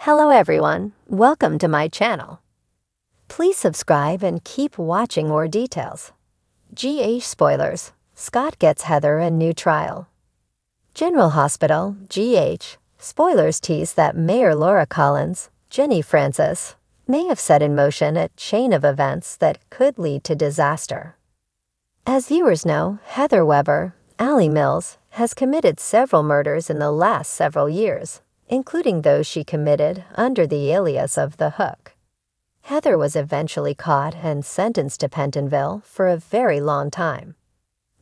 Hello everyone, welcome to my channel. Please subscribe and keep watching more details. GH spoilers, Scott gets Heather a new trial. General Hospital, GH, spoilers tease that Mayor Laura Collins, Jenny Francis, may have set in motion a chain of events that could lead to disaster. As viewers know, Heather Weber, Allie Mills, has committed several murders in the last several years, including those she committed under the alias of The Hook. Heather was eventually caught and sentenced to Pentonville for a very long time.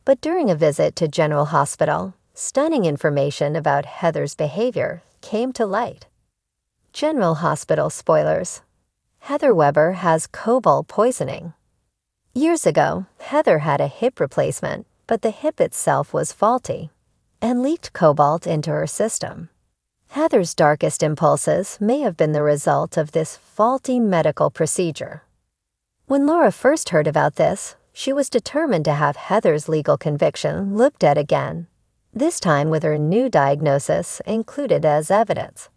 But during a visit to General Hospital, stunning information about Heather's behavior came to light. General Hospital spoilers. Heather Weber has cobalt poisoning. Years ago, Heather had a hip replacement, but the hip itself was faulty and leaked cobalt into her system. Heather's darkest impulses may have been the result of this faulty medical procedure. When Laura first heard about this, she was determined to have Heather's legal conviction looked at again, this time with her new diagnosis included as evidence.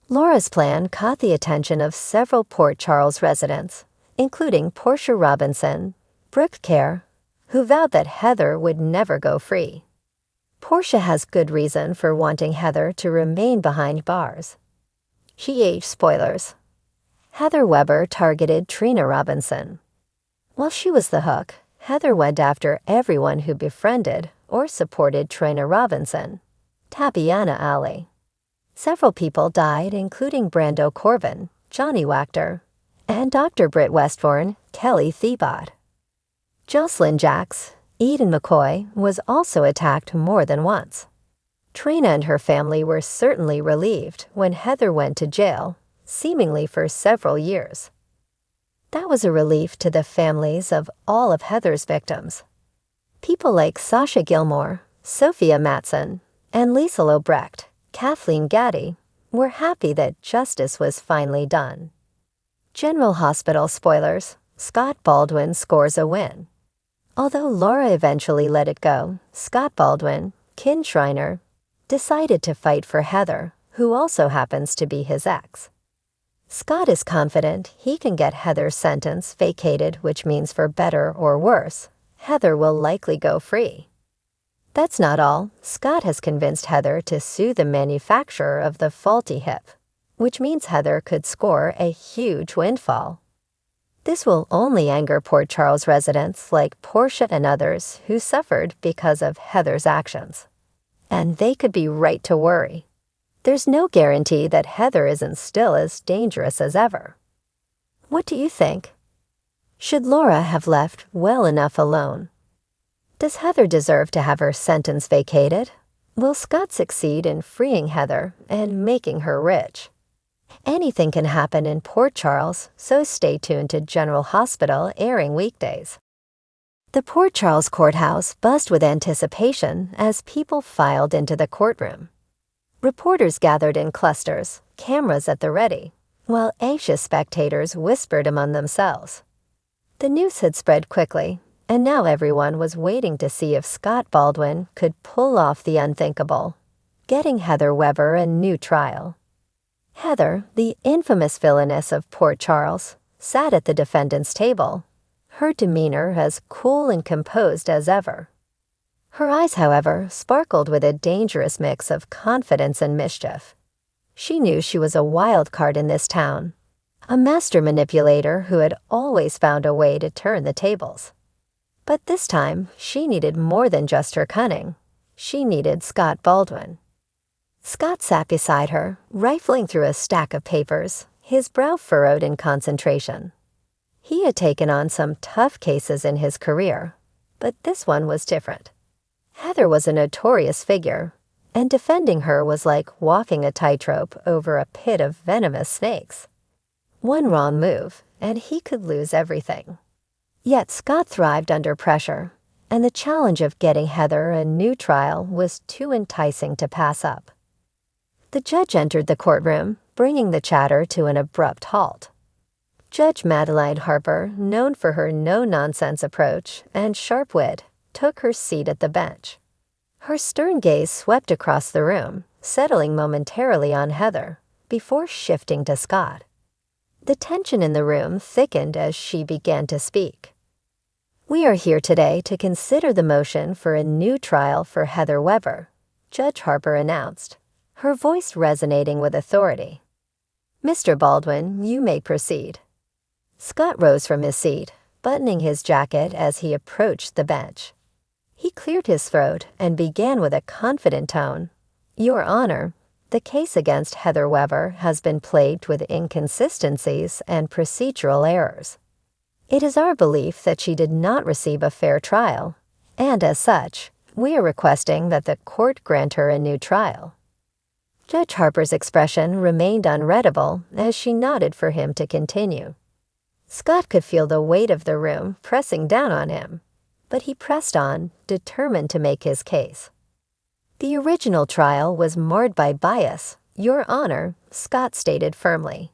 Laura's plan caught the attention of several Port Charles residents, including Portia Robinson, Brooke Kerr, who vowed that Heather would never go free. Portia has good reason for wanting Heather to remain behind bars. GH spoilers. Heather Weber targeted Trina Robinson. While she was the hook, Heather went after everyone who befriended or supported Trina Robinson, Tabiana Alley. Several people died, including Brando Corvin, Johnny Wachter, and Dr. Britt Westbourne, Kelly Thiebaud. Jocelyn Jacks, Eden McCoy, was also attacked more than once. Trina and her family were certainly relieved when Heather went to jail, seemingly for several years. That was a relief to the families of all of Heather's victims. People like Sasha Gilmore, Sophia Matson, and Lisa Lobrecht, Kathleen Gaddy, were happy that justice was finally done. General Hospital spoilers, Scott Baldwin scores a win. Although Laura eventually let it go, Scott Baldwin, Kin Shriner, decided to fight for Heather, who also happens to be his ex. Scott is confident he can get Heather's sentence vacated, which means for better or worse, Heather will likely go free. That's not all. Scott has convinced Heather to sue the manufacturer of the faulty hip, which means Heather could score a huge windfall. This will only anger Port Charles residents like Portia and others who suffered because of Heather's actions. And they could be right to worry. There's no guarantee that Heather isn't still as dangerous as ever. What do you think? Should Laura have left well enough alone? Does Heather deserve to have her sentence vacated? Will Scott succeed in freeing Heather and making her rich? Anything can happen in Port Charles, so stay tuned to General Hospital airing weekdays. The Port Charles courthouse buzzed with anticipation as people filed into the courtroom. Reporters gathered in clusters, cameras at the ready, while anxious spectators whispered among themselves. The news had spread quickly, and now everyone was waiting to see if Scott Baldwin could pull off the unthinkable, getting Heather Weber a new trial. Heather, the infamous villainess of Port Charles, sat at the defendant's table, her demeanor as cool and composed as ever. Her eyes, however, sparkled with a dangerous mix of confidence and mischief. She knew she was a wild card in this town, a master manipulator who had always found a way to turn the tables. But this time, she needed more than just her cunning. She needed Scott Baldwin. Scott sat beside her, rifling through a stack of papers, his brow furrowed in concentration. He had taken on some tough cases in his career, but this one was different. Heather was a notorious figure, and defending her was like walking a tightrope over a pit of venomous snakes. One wrong move, and he could lose everything. Yet Scott thrived under pressure, and the challenge of getting Heather a new trial was too enticing to pass up. The judge entered the courtroom, bringing the chatter to an abrupt halt. Judge Madeline Harper, known for her no-nonsense approach and sharp wit, took her seat at the bench. Her stern gaze swept across the room, settling momentarily on Heather, before shifting to Scott. The tension in the room thickened as she began to speak. "We are here today to consider the motion for a new trial for Heather Weber," Judge Harper announced, her voice resonating with authority. "Mr. Baldwin, you may proceed." Scott rose from his seat, buttoning his jacket as he approached the bench. He cleared his throat and began with a confident tone. "Your Honor, the case against Heather Weber has been plagued with inconsistencies and procedural errors. It is our belief that she did not receive a fair trial, and as such, we are requesting that the court grant her a new trial." Judge Harper's expression remained unreadable as she nodded for him to continue. Scott could feel the weight of the room pressing down on him, but he pressed on, determined to make his case. "The original trial was marred by bias, Your Honor," Scott stated firmly.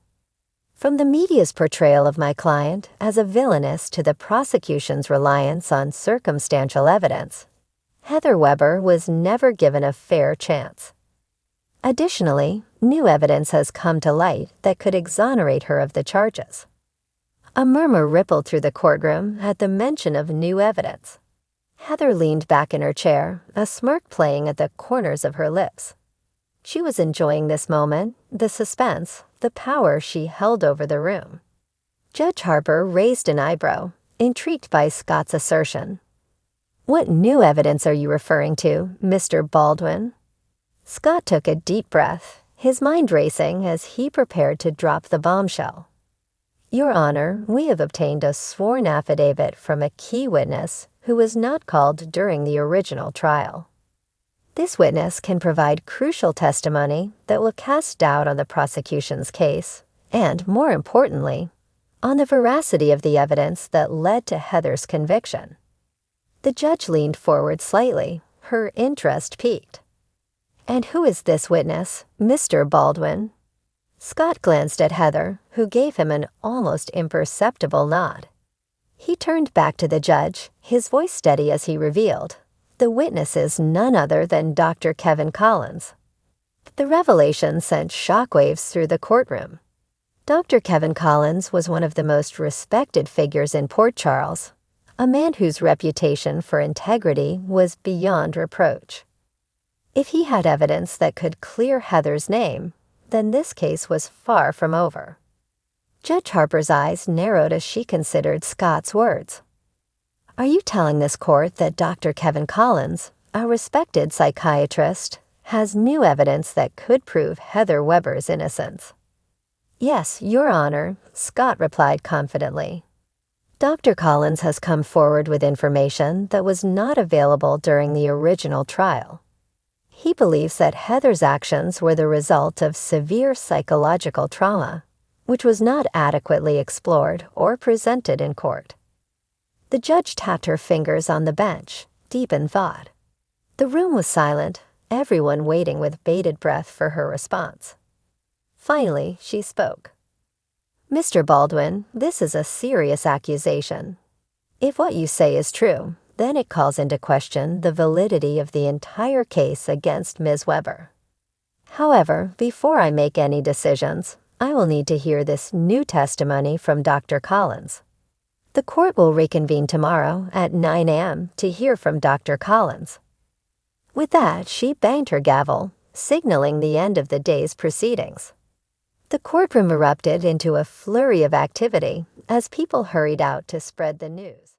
"From the media's portrayal of my client as a villainess to the prosecution's reliance on circumstantial evidence, Heather Weber was never given a fair chance. Additionally, new evidence has come to light that could exonerate her of the charges." A murmur rippled through the courtroom at the mention of new evidence. Heather leaned back in her chair, a smirk playing at the corners of her lips. She was enjoying this moment, the suspense, the power she held over the room. Judge Harper raised an eyebrow, intrigued by Scott's assertion. "What new evidence are you referring to, Mr. Baldwin?" Scott took a deep breath, his mind racing as he prepared to drop the bombshell. "Your Honor, we have obtained a sworn affidavit from a key witness who was not called during the original trial. This witness can provide crucial testimony that will cast doubt on the prosecution's case and, more importantly, on the veracity of the evidence that led to Heather's conviction." The judge leaned forward slightly, her interest piqued. "And who is this witness, Mr. Baldwin?" Scott glanced at Heather, who gave him an almost imperceptible nod. He turned back to the judge, his voice steady as he revealed, "The witness is none other than Dr. Kevin Collins." The revelation sent shockwaves through the courtroom. Dr. Kevin Collins was one of the most respected figures in Port Charles, a man whose reputation for integrity was beyond reproach. If he had evidence that could clear Heather's name, then this case was far from over. Judge Harper's eyes narrowed as she considered Scott's words. "Are you telling this court that Dr. Kevin Collins, a respected psychiatrist, has new evidence that could prove Heather Weber's innocence?" "Yes, Your Honor," Scott replied confidently. "Dr. Collins has come forward with information that was not available during the original trial. He believes that Heather's actions were the result of severe psychological trauma, which was not adequately explored or presented in court." The judge tapped her fingers on the bench, deep in thought. The room was silent, everyone waiting with bated breath for her response. Finally, she spoke. "Mr. Baldwin, this is a serious accusation. If what you say is true, then it calls into question the validity of the entire case against Ms. Weber. However, before I make any decisions, I will need to hear this new testimony from Dr. Collins. The court will reconvene tomorrow at 9 a.m. to hear from Dr. Collins." With that, she banged her gavel, signaling the end of the day's proceedings. The courtroom erupted into a flurry of activity as people hurried out to spread the news.